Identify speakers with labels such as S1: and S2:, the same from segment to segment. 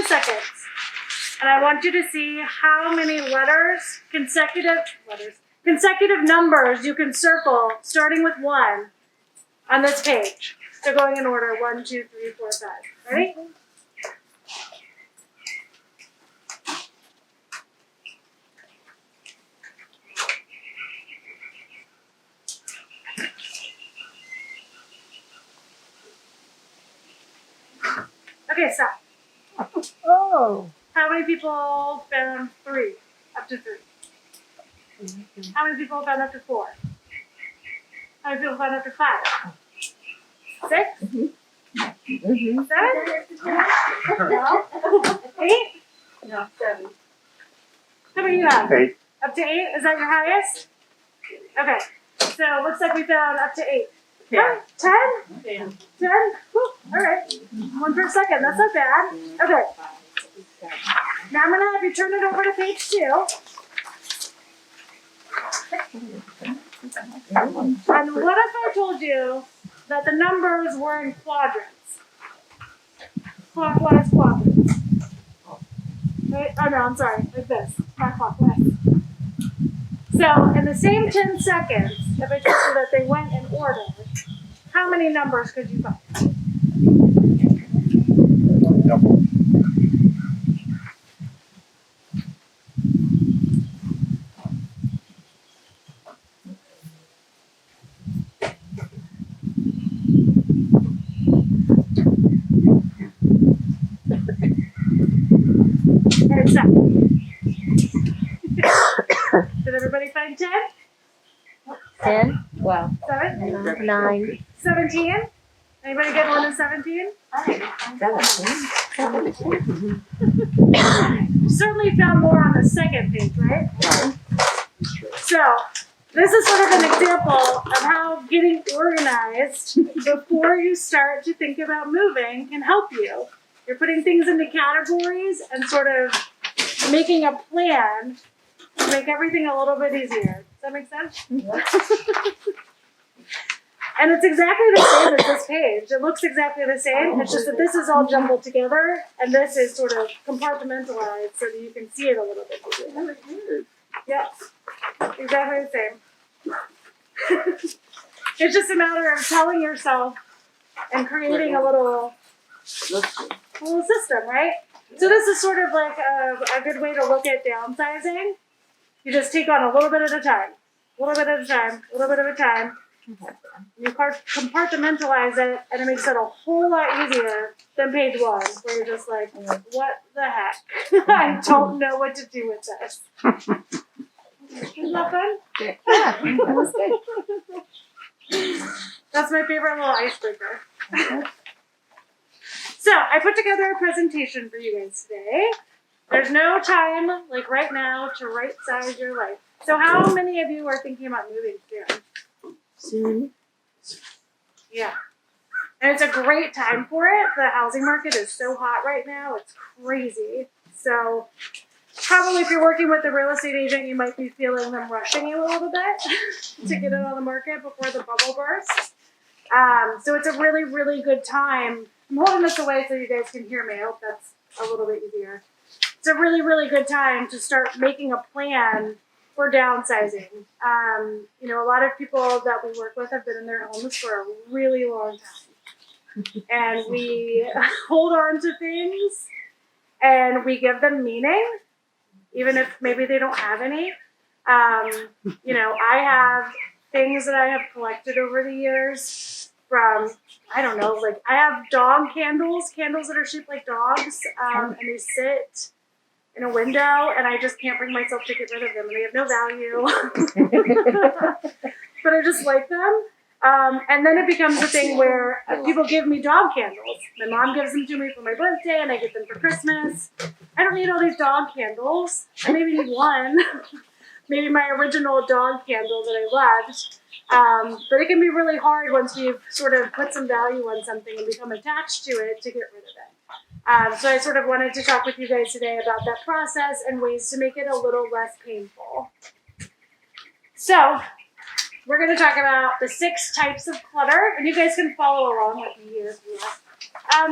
S1: seconds. And I want you to see how many consecutive numbers you can circle starting with 1 on this page. So going in order, 1, 2, 3, 4, 5. Ready? Okay, stop.
S2: Oh.
S1: How many people found 3? Up to 3. How many people found up to 4? How many people found up to 5? 6? 7?
S3: No.
S1: 8?
S3: No, 7.
S1: How many you have?
S4: 8.
S1: Up to 8? Is that your highest? Okay. So it looks like we found up to 8.
S3: 10.
S1: 10?
S3: 10.
S1: 10? Whew. All right. 1 per second. That's not bad. Okay. Now I'm going to have you turn it over to page 2. And what if I told you that the numbers were in quadrants? Clockwise quadrants. Right? Oh no, I'm sorry. Like this. Not clockwise. So in the same 10 seconds, if I told you that they went in order, how many numbers could you find?
S4: Double.
S1: Alright, stop. Did everybody find 10?
S2: 10. Wow.
S1: 7?
S2: 9.
S1: 17? Anybody get one in 17? You certainly found more on the second page, right? So, this is sort of an example of how getting organized before you start to think about moving can help you. You're putting things into categories and sort of making a plan to make everything a little bit easier. Does that make sense? And it's exactly the same as this page. It looks exactly the same. It's just that this is all jumbled together and this is sort of compartmentalized so that you can see it a little bit easier. Yep. Exactly the same. It's just a matter of telling yourself and creating a little system, right? So this is sort of like a good way to look at downsizing. You just take on a little bit at a time, a little bit at a time, a little bit at a time. You compartmentalize it, and it makes it a whole lot easier than page 1, where you're just like, what the heck? I don't know what to do with this. Isn't that fun?
S2: Yeah, that was good.
S1: That's my favorite little icebreaker. So, I put together a presentation for you guys today. There's no time, like right now, to right-size your life. So how many of you are thinking about moving soon? Yeah. And it's a great time for it. The housing market is so hot right now. It's crazy. So probably if you're working with a real estate agent, you might be feeling them rushing you a little bit to get it on the market before the bubble bursts. So it's a really, really good time. I'm holding this away so you guys can hear me. I hope that's a little bit easier. It's a really, really good time to start making a plan for downsizing. You know, a lot of people that we work with have been in their homes for a really long time. And we hold on to things and we give them meaning, even if maybe they don't have any. You know, I have things that I have collected over the years from, I don't know, like I have dog candles that are shaped like dogs, and they sit in a window, and I just can't bring myself to get rid of them, and they have no value. But I just like them. And then it becomes a thing where people give me dog candles. My mom gives them to me for my birthday, and I get them for Christmas. I don't need all these dog candles. I maybe need one. Maybe my original dog candle that I loved. But it can be really hard once you've sort of put some value on something and become attached to it to get rid of it. So I sort of wanted to talk with you guys today about that process and ways to make it a little less painful. So we're going to talk about the 6 types of clutter, and you guys can follow along with me here if you want.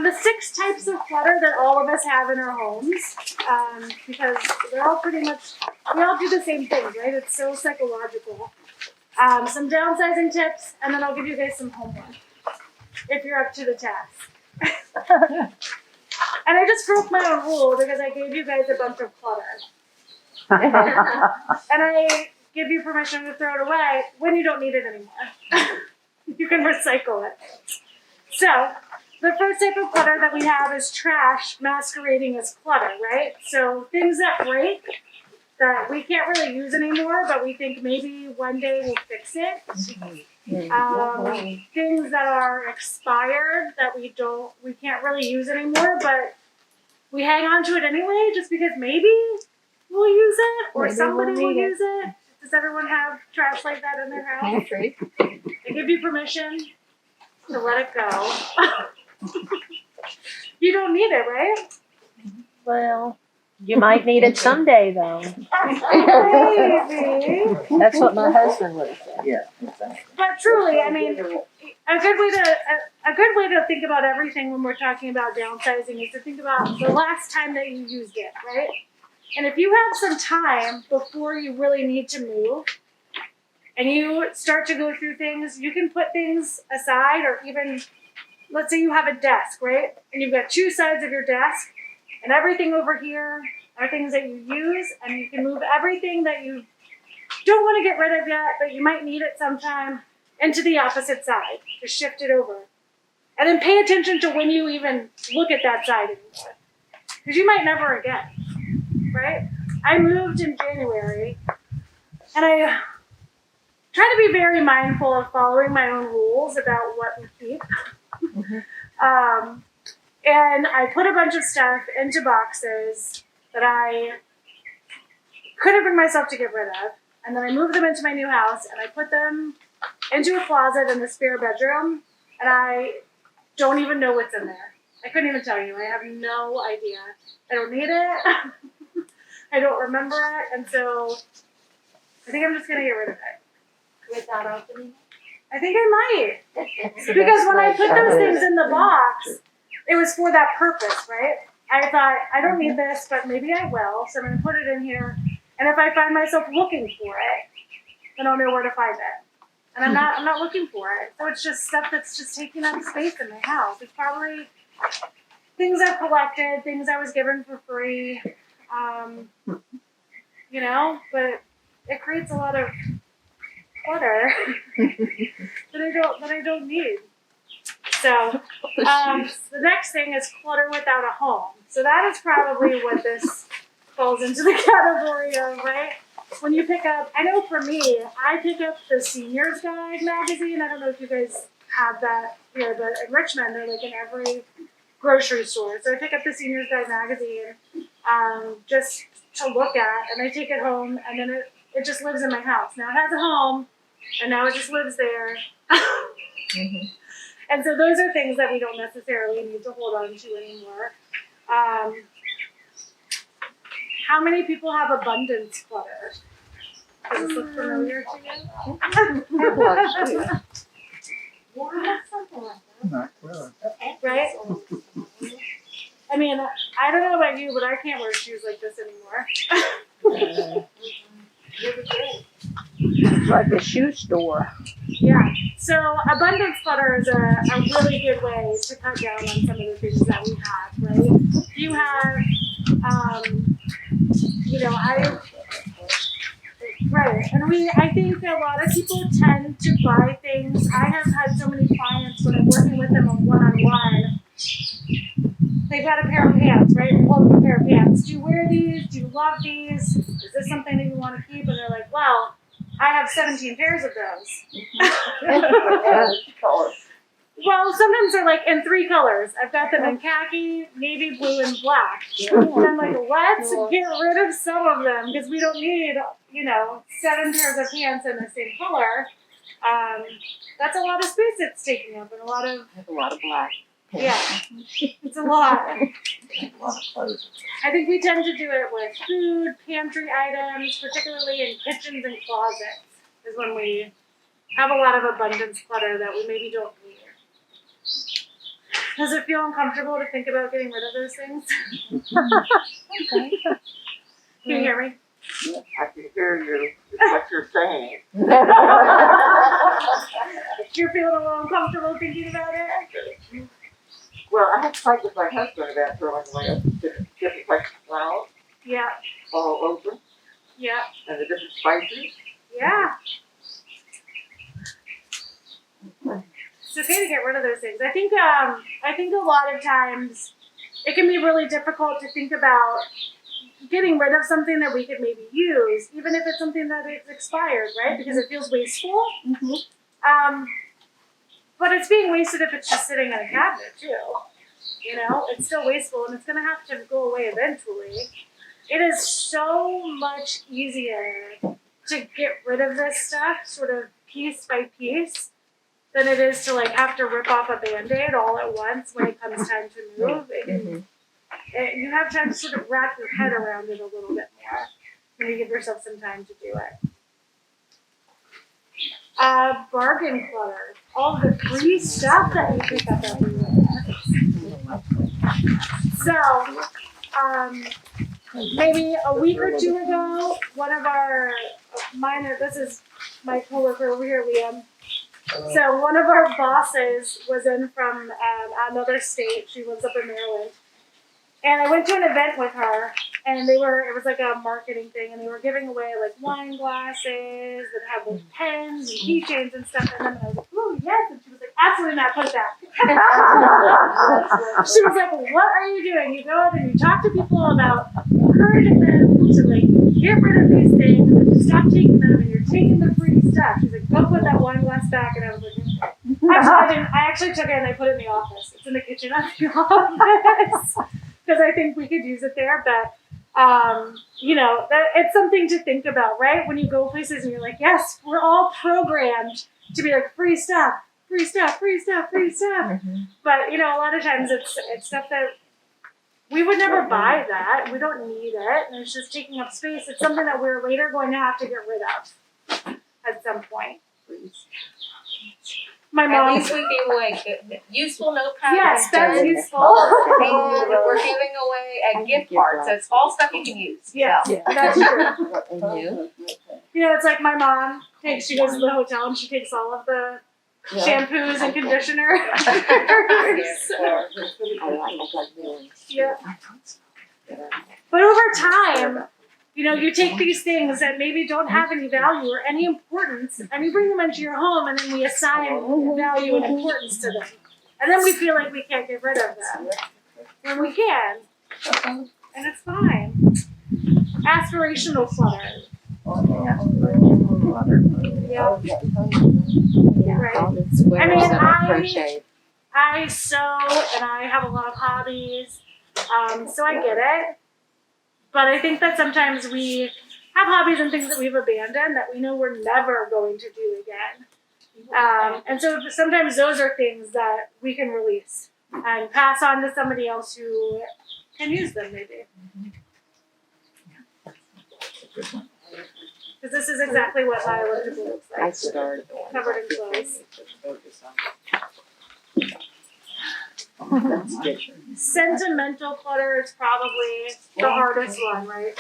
S1: the 6 types of clutter that all of us have in our homes, because they're all pretty much, we all do the same things, right? It's so psychological. Some downsizing tips, and then I'll give you guys some homework if you're up to the task. And I just broke my own rule because I gave you guys a bunch of clutter. And I give you permission to throw it away when you don't need it anymore. You can recycle it. So, the first type of clutter that we have is trash masquerading as clutter, right? So, things that break that we can't really use anymore, but we think maybe one day we'll fix it. Things that are expired that we can't really use anymore, but we hang on to it anyway just because maybe we'll use it or
S2: Maybe
S1: somebody
S2: we'll
S1: will
S2: need it.
S1: use it. Does everyone have trash like that in their house?
S2: Pantry.
S1: I give you permission to let it go. You don't need it, right?
S2: Well, you might need it someday, though.
S1: Maybe.
S2: That's what my husband would have said.
S4: Yeah.
S1: But truly, I mean, a good way to think about everything when we're talking about downsizing is to think about the last time that you used it, right? And if you have some time before you really need to move, and you start to go through things, you can put things aside, or even, let's say you have a desk, right? And you've got 2 sides of your desk, and everything over here are things that you use, and you can move everything that you don't want to get rid of yet, but you might need it sometime, into the opposite side. Just shift it over. And then pay attention to when you even look at that side anymore. Because you might never again, right? I moved in January, and I try to be very mindful of following my own rules about what we keep. And I put a bunch of stuff into boxes that I couldn't bring myself to get rid of. And then I moved them into my new house, and I put them into a closet in the spare bedroom, and I don't even know what's in there. I couldn't even tell you. I have no idea. I don't need it. I don't remember it, and so I think I'm just going to get rid of it.
S3: Without opening?
S1: I think I might. Because when I put those things in the box, it was for that purpose, right? I thought, I don't need this, but maybe I will, so I'm going to put it in here. And if I find myself looking for it, then I'll know where to find it. And I'm not looking for it. So it's just stuff that's just taking up space in my house. It's probably things I've collected, things I was given for free, you know, but it creates a lot of clutter that I don't need. So the next thing is clutter without a home. So that is probably what this falls into the category of, right? When you pick up, I know for me, I pick up the Senior's Guide magazine. I don't know if you guys have that here, but in Richmond, they're like in every grocery store. So I pick up the Senior's Guide magazine just to look at, and I take it home, and then it just lives in my house. Now it has a home, and now it just lives there. And so those are things that we don't necessarily need to hold on to anymore. How many people have abundance clutter? Does this look familiar to you?
S3: Yeah, something like that.
S4: Not really.
S1: Right? I mean, I don't know about you, but I can't wear shoes like this anymore.
S2: It's like a shoe store.
S1: Yeah. So abundance clutter is a really good way to cut down on some of the things that we have, right? You have, you know, right. And I think a lot of people tend to buy things. I have had so many clients when I'm working with them on one-on-one. They've got a pair of pants, right? They hold up a pair of pants. Do you wear these? Do you love these? Is this something that you want to keep? And they're like, well, I have 17 pairs of those. Well, sometimes they're like in 3 colors. I've got them in khaki, navy blue, and black. And I'm like, let's get rid of some of them because we don't need, 7 pairs of pants in the same color. That's a lot of space it's taking up, and a lot of
S2: black.
S1: yeah, it's a lot.
S4: A lot of clothes.
S1: I think we tend to do it with food, pantry items, particularly in kitchens and closets, is when we have a lot of abundance clutter that we maybe don't need. Does it feel uncomfortable to think about getting rid of those things? Can you hear me?
S4: I can hear you, what you're saying.
S1: You're feeling a little uncomfortable thinking about it?
S4: Well, I have talked with my husband about throwing away different types of flowers
S1: Yeah,
S4: all over,
S1: yeah,
S4: and the different spices.
S1: yeah. It's okay to get rid of those things. I think a lot of times it can be really difficult to think about getting rid of something that we could maybe use, even if it's something that is expired, right? Because it feels wasteful. But it's being wasted if it's just sitting in a cabinet too. You know, it's still wasteful and it's gonna have to go away eventually. It is so much easier to get rid of this stuff sort of piece by piece than it is to like have to rip off a Band-Aid all at once when it comes time to move. You have time to sort of wrap your head around it a little bit more when you give yourself some time to do it. Bargain clutter. All the free stuff that we pick up everywhere. So, maybe a week or two ago, one of this is my coworker over here, Liam. So one of our bosses was in from another state. She lives up in Maryland. And I went to an event with her, and it was like a marketing thing, and they were giving away like wine glasses that had like pens and keychains and stuff in them. And I was like, "Ooh, yes!" And she was like, "Absolutely not, put it back." She was like, "What are you doing? You go out and you talk to people about encouraging them to like get rid of these things and to stop taking them, and you're taking the free stuff." She's like, "Go put that wine glass back," and I was like, "Actually, I actually took it and I put it in the office. It's in the kitchen of the office." Because I think we could use it there, but it's something to think about, right? When you go places and you're like, yes, we're all programmed to be like free stuff, free stuff, free stuff, free stuff. But a lot of times it's stuff that we would never buy that. We don't need it, and it's just taking up space. It's something that we're later going to have to get rid of at some point. My mom.
S5: At least we gave away useful notepads.
S1: Yes, that's useful.
S5: And we're giving away a gift card, so it's all stuff you can use.
S1: Yeah,
S5: So.
S1: that's true. It's like my mom takes. She goes to the hotel and she takes all of the shampoos and conditioners. Yeah. But over time, you take these things that maybe don't have any value or any importance, and you bring them into your home, and then we assign value and importance to them. And then we feel like we can't get rid of them. When we can. And it's fine. Aspirational clutter. Yeah. Right. I sew, and I have a lot of hobbies, so I get it. But I think that sometimes we have hobbies and things that we've abandoned that we know we're never going to do again. And so sometimes those are things that we can release and pass on to somebody else who can use them maybe. Because this is exactly what my electrical looks like.
S2: I started
S1: Covered in clothes. Sentimental clutter is probably the hardest one, right?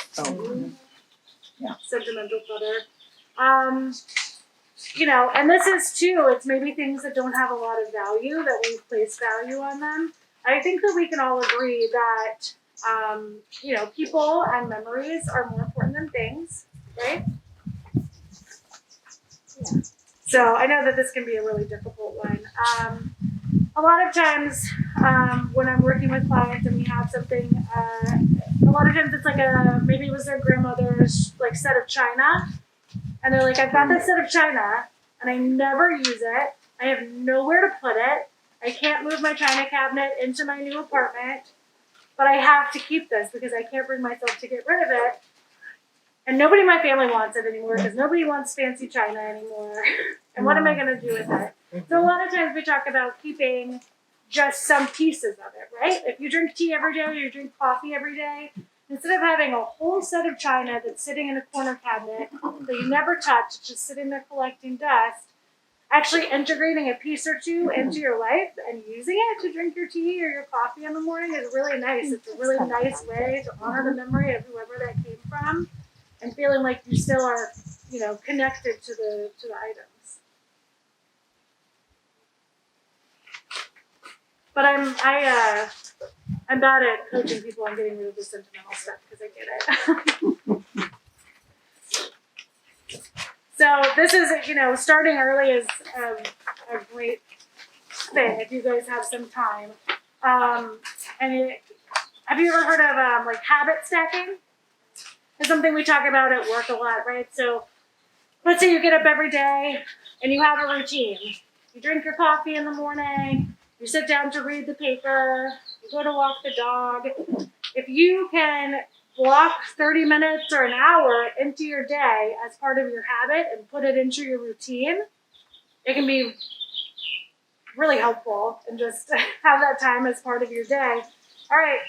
S1: Sentimental clutter. And this is too, it's maybe things that don't have a lot of value, that we place value on them. I think that we can all agree that, people and memories are more important than things, right? Yeah. So I know that this can be a really difficult one. A lot of times when I'm working with clients and we have something, a lot of times it's like maybe it was their grandmother's like set of china, and they're like, I've got this set of china and I never use it. I have nowhere to put it. I can't move my china cabinet into my new apartment, but I have to keep this because I can't bring myself to get rid of it. And nobody in my family wants it anymore because nobody wants fancy china anymore. And what am I going to do with it? So a lot of times we talk about keeping just some pieces of it, right? If you drink tea every day or you drink coffee every day, instead of having a whole set of china that's sitting in a corner cabinet that you never touch, it's just sitting there collecting dust, actually integrating a piece or two into your life and using it to drink your tea or your coffee in the morning is really nice. It's a really nice way to honor the memory of whoever that came from and feeling like you still are, connected to the items. But I'm bad at coaching people on getting rid of the sentimental stuff because I get it. So this is, starting early is a great thing if you guys have some time. Have you ever heard of like habit stacking? It's something we talk about at work a lot, right? So let's say you get up every day and you have a routine. You drink your coffee in the morning, you sit down to read the paper, you go to walk the dog. If you can block 30 minutes or an hour into your day as part of your habit and put it into your routine, it can be really helpful and just have that time as part of your day. All right,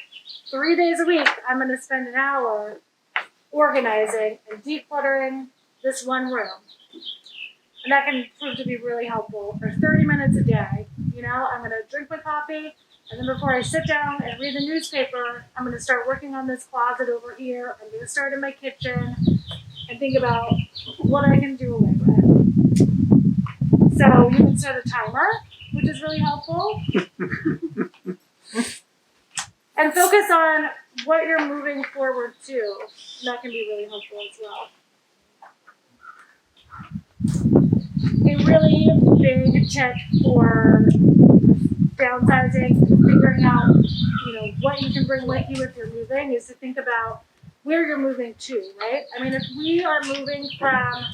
S1: 3 days a week, I'm going to spend an hour organizing and decluttering this one room. And that can prove to be really helpful for 30 minutes a day. I'm going to drink my coffee, and then before I sit down and read the newspaper, I'm going to start working on this closet over here. I'm going to start in my kitchen and think about what I can do away with. So you can set a timer, which is really helpful. And focus on what you're moving forward to. And that can be really helpful as well. A really big tip for downsizing, figuring out, what you can bring with you if you're moving, is to think about where you're moving to, right? I mean, if we are moving from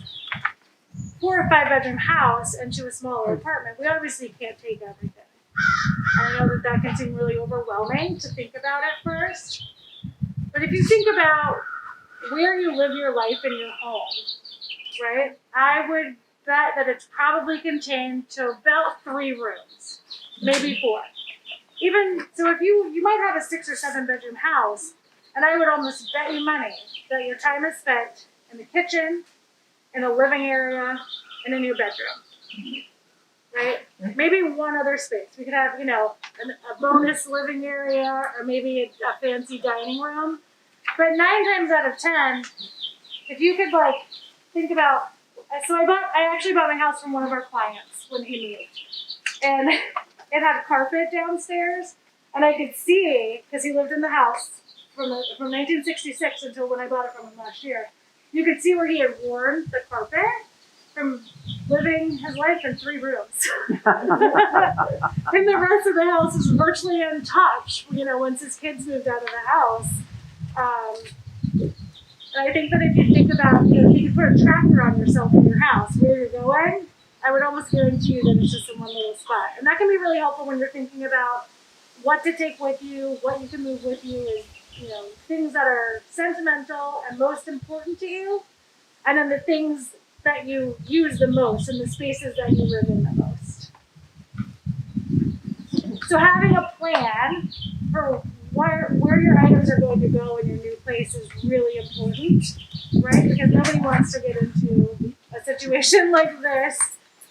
S1: 4 or 5 bedroom house into a smaller apartment, we obviously can't take everything. And I know that can seem really overwhelming to think about at first. But if you think about where you live your life in your home, right? I would bet that it's probably contained to about 3 rooms, maybe 4. Even so, if you might have a 6 or 7 bedroom house, and I would almost bet you money that your time is spent in the kitchen, in a living area, and in your bedroom, right? Maybe one other space. We could have, a bonus living area, or maybe a fancy dining room. But 9 times out of 10, if you could think about. So I actually bought my house from one of our clients when he moved, and it had carpet downstairs, and I could see, because he lived in the house from 1966 until when I bought it from him last year, you could see where he had worn the carpet from living his life in 3 rooms. And the rest of the house was virtually untouched, once his kids moved out of the house. And I think that if you think about, if you could put a tracker on yourself in your house, where you're going, I would almost guarantee you that it's just in one little spot. And that can be really helpful when you're thinking about what to take with you, what you can move with you, is, things that are sentimental and most important to you, and then the things that you use the most and the spaces that you live in the most. So having a plan for where your items are going to go in your new place is really important, right? Because nobody wants to get into a situation like this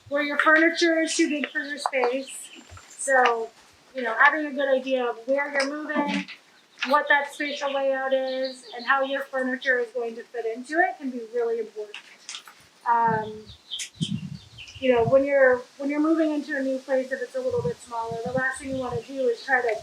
S1: where your furniture is too big for your space. So, having a good idea of where you're moving, what that spatial layout is, and how your furniture is going to fit into it can be really important. When you're moving into a new place, if it's a little bit smaller, the last thing you want to do is try to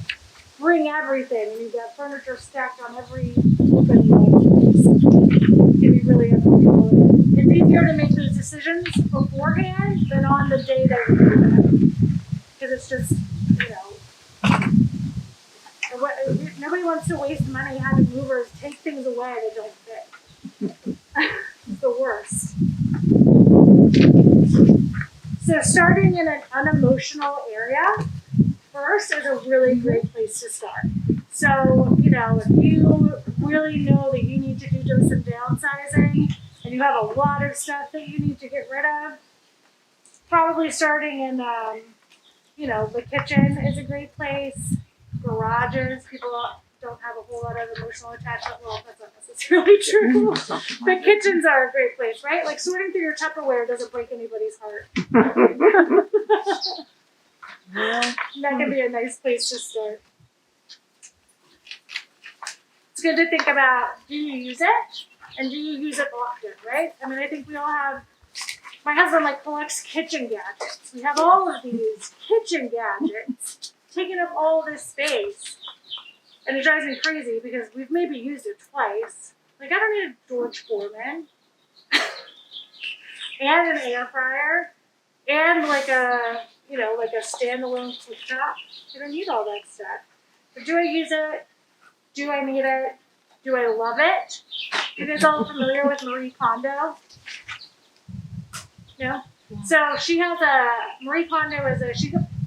S1: bring everything, and you've got furniture stacked on every open place. It can be really uncomfortable. It's easier to make those decisions beforehand than on the day that you're moving, because it's just, nobody wants to waste money having movers take things away that don't fit. It's the worst. So starting in an unemotional area first is a really great place to start. So, if you really know that you need to do some downsizing and you have a lot of stuff that you need to get rid of, probably starting in, the kitchen is a great place. Garages, don't have a whole lot of emotional attachment. Well, that's not necessarily true. But kitchens are a great place, right? Like sorting through your Tupperware doesn't break anybody's heart. That can be a nice place to start. It's good to think about, do you use it? And do you use it often, right? I mean, I think we all have, my husband like collects kitchen gadgets. We have all of these kitchen gadgets taking up all this space. And it drives me crazy because we've maybe used it twice. Like, I don't need a George Foreman and an air fryer and like a, you know, like a standalone cooktop. I don't need all that stuff. But do I use it? Do I need it? Do I love it? You guys all familiar with Marie Kondo? No? So she has Marie Kondo is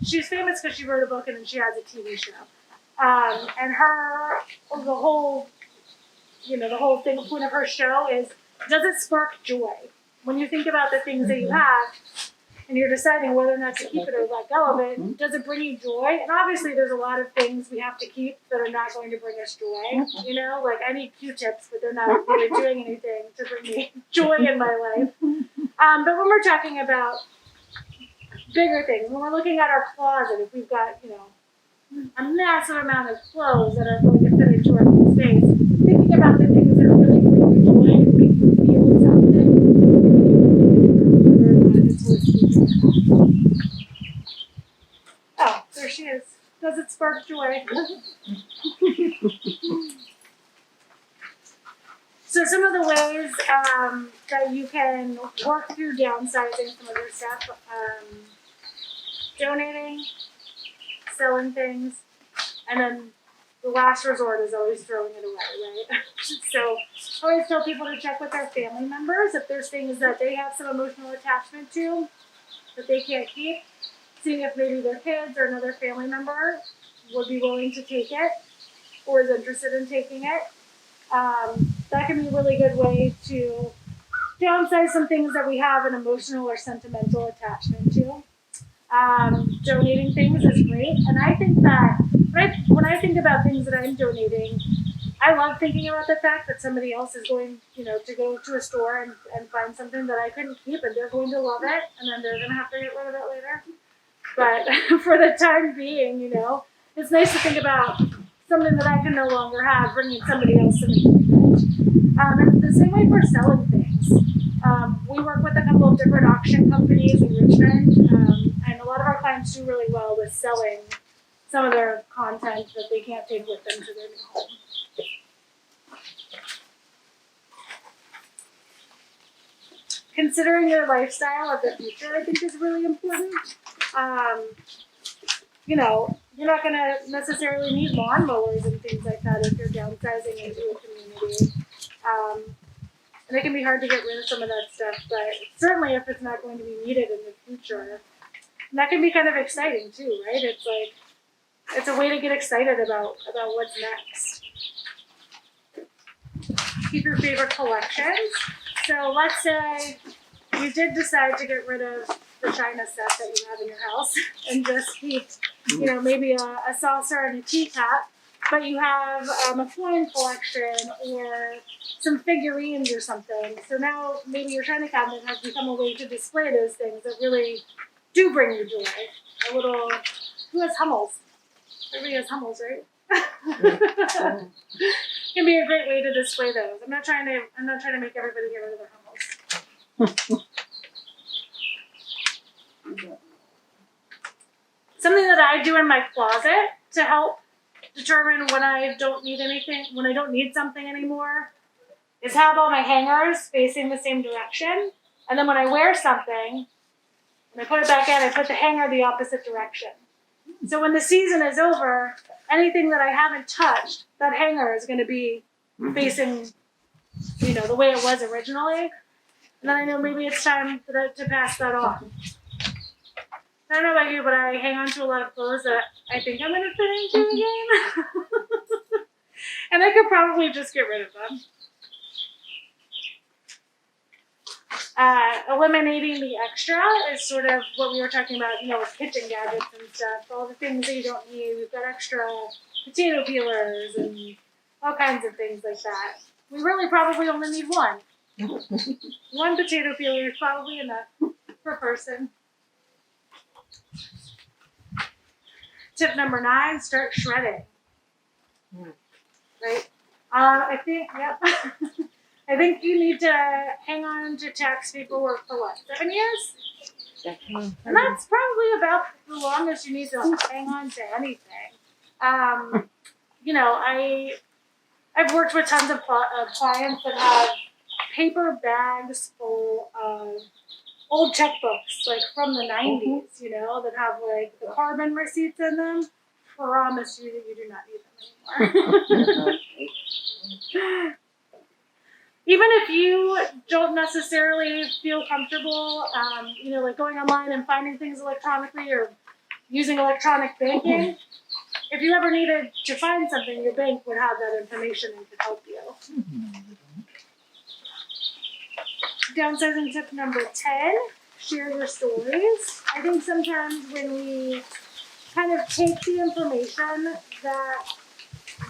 S1: she's famous because she wrote a book and then she has a TV show. And the whole point of her show is, does it spark joy? When you think about the things that you have and you're deciding whether or not to keep it or let go of it, does it bring you joy? And obviously there's a lot of things we have to keep that are not going to bring us joy. You know, like I need Q-tips, but they're not really doing anything to bring me joy in my life. But when we're talking about bigger things, when we're looking at our closet, if we've got, you know, a massive amount of clothes that are going to fit into our space, thinking about the things that really bring you joy and make you feel something. Oh, there she is. Does it spark joy? So some of the ways that you can work through downsizing some of your stuff, donating, selling things, and then the last resort is always throwing it away, right? So I always tell people to check with their family members if there's things that they have some emotional attachment to that they can't keep, seeing if maybe their kids or another family member would be willing to take it or is interested in taking it. That can be a really good way to downsize some things that we have an emotional or sentimental attachment to. Donating things is great, and I think that when I think about things that I'm donating, I love thinking about the fact that somebody else is going, you know, to go to a store and find something that I couldn't keep, and they're going to love it, and then they're going to have to get rid of it later. But for the time being, you know, it's nice to think about something that I can no longer have, bringing somebody else some enjoyment. And the same way for selling things. We work with a couple of different auction companies in Richmond, and a lot of our clients do really well with selling some of their content that they can't take with them to their new home. Considering your lifestyle of the future, I think, is really important. You know, you're not going to necessarily need lawnmowers and things like that if you're downsizing into a community. And it can be hard to get rid of some of that stuff, but certainly if it's not going to be needed in the future, that can be kind of exciting too, right? It's like, it's a way to get excited about what's next. Keep your favorite collections. So let's say you did decide to get rid of the china set that you have in your house and just keep, you know, maybe a saucer and a teacup, but you have a coin collection or some figurines or something. So now maybe your china cabinet has become a way to display those things that really do bring you joy. A little, who has Hummels? Everybody has Hummels, right? Can be a great way to display those. I'm not trying to make everybody get rid of their Hummels. Something that I do in my closet to help determine when I don't need anything, when I don't need something anymore, is have all my hangers facing the same direction. And then when I wear something, and I put it back in, I put the hanger the opposite direction. So when the season is over, anything that I haven't touched, that hanger is going to be facing, you know, the way it was originally. And then I know maybe it's time to pass that on. I don't know about you, but I hang on to a lot of clothes that I think I'm going to fit into again. And I could probably just get rid of them. Eliminating the extra is sort of what we were talking about, with kitchen gadgets and stuff. All the things that you don't need. We've got extra potato peelers and all kinds of things like that. We really probably only need one. One potato peeler is probably enough per person. Tip number 9, start shredding. Right? I think, yep. I think you need to hang on to tax paperwork for what, 7 years? And that's probably about the longest you need to hang on to anything. I've worked with tons of clients that have paper bags full of old checkbooks, like from the 90s, that have like the carbon receipts in them. Promise you that you do not need them anymore. Even if you don't necessarily feel comfortable, like going online and finding things electronically or using electronic banking, if you ever needed to find something, your bank would have that information and could help you. Downsizing tip number 10, share your stories. I think sometimes when we kind of take the information that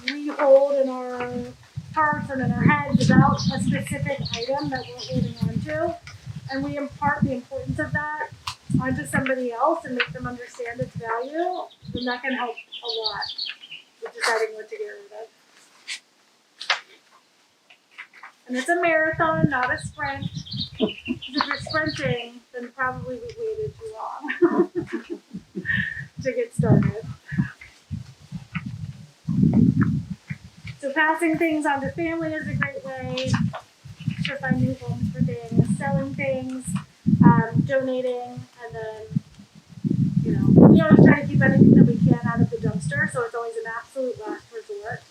S1: we hold in our hearts and in our heads about a specific item that we're holding on to, and we impart the importance of that onto somebody else and make them understand its value, then that can help a lot with deciding what to get rid of. And it's a marathon, not a sprint. Because if you're sprinting, then probably we waited too long to get started. So passing things on to family is a great way to find new homes for things, selling things, donating, and then, we always try to keep anything that we can out of the dumpster, so it's always an absolute last resort.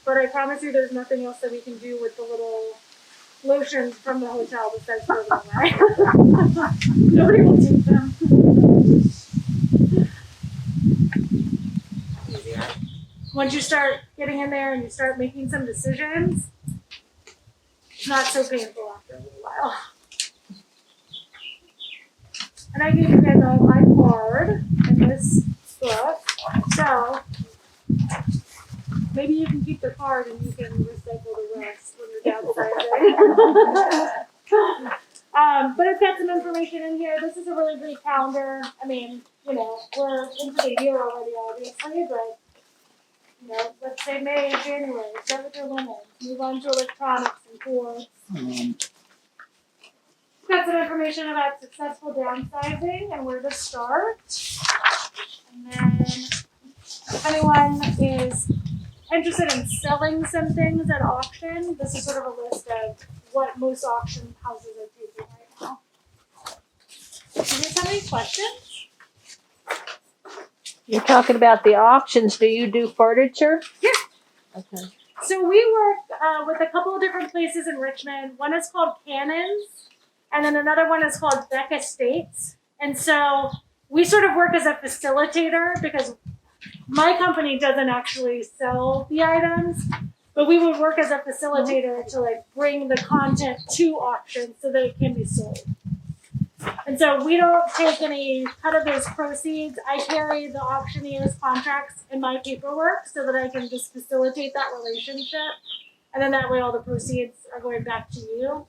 S1: But I promise you there's nothing else that we can do with the little lotions from the hotel besides throw them away. Nobody will take them. Easier. Once you start getting in there and you start making some decisions, it's not so painful after a little while. And I gave you guys all my card in this book, so maybe you can keep the card and you can recycle the rest when you're downsizing. But it's got some information in here. This is a really great calendar. I mean, we're into the year already, obviously, but let's say May, January, start with your limits, move on to electronics and cords. Got some information about successful downsizing and where to start. And then if anyone is interested in selling some things at auction, this is sort of a list of what most auction houses are taking right now. Do you guys have any questions?
S2: You're talking about the auctions. Do you do furniture?
S1: Yeah.
S2: Okay.
S1: So we work with a couple of different places in Richmond. One is called Cannons, and then another one is called Beck Estates. And so we sort of work as a facilitator because my company doesn't actually sell the items, but we would work as a facilitator to bring the content to auction so that it can be sold. And so we don't take any cut of those proceeds. I carry the auctioneer's contracts in my paperwork so that I can just facilitate that relationship. And then that way all the proceeds are going back to you.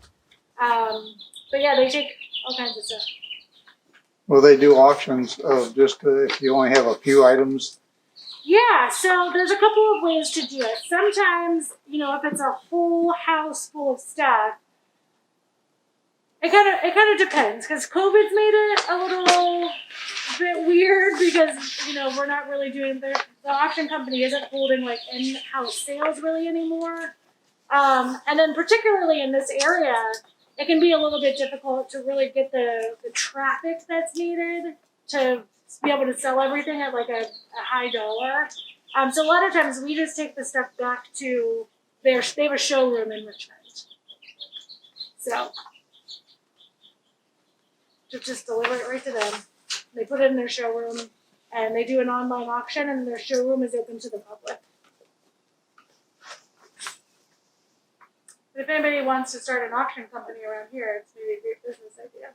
S1: But yeah, they take all kinds of stuff.
S6: Well, they do auctions of just if you only have a few items.
S1: Yeah, so there's a couple of ways to do it. Sometimes, if it's a whole house full of stuff, it kind of depends because COVID's made it a little bit weird because we're not really doing the auction company isn't holding in-house sales really anymore, and then particularly in this area, it can be a little bit difficult to really get the traffic that's needed to be able to sell everything at a high dollar. So a lot of times we just take the stuff back to they have a showroom in Richmond, so. Just deliver it right to them. They put it in their showroom, and they do an online auction, and their showroom is open to the public. But if anybody wants to start an auction company around here, it's maybe a great business idea.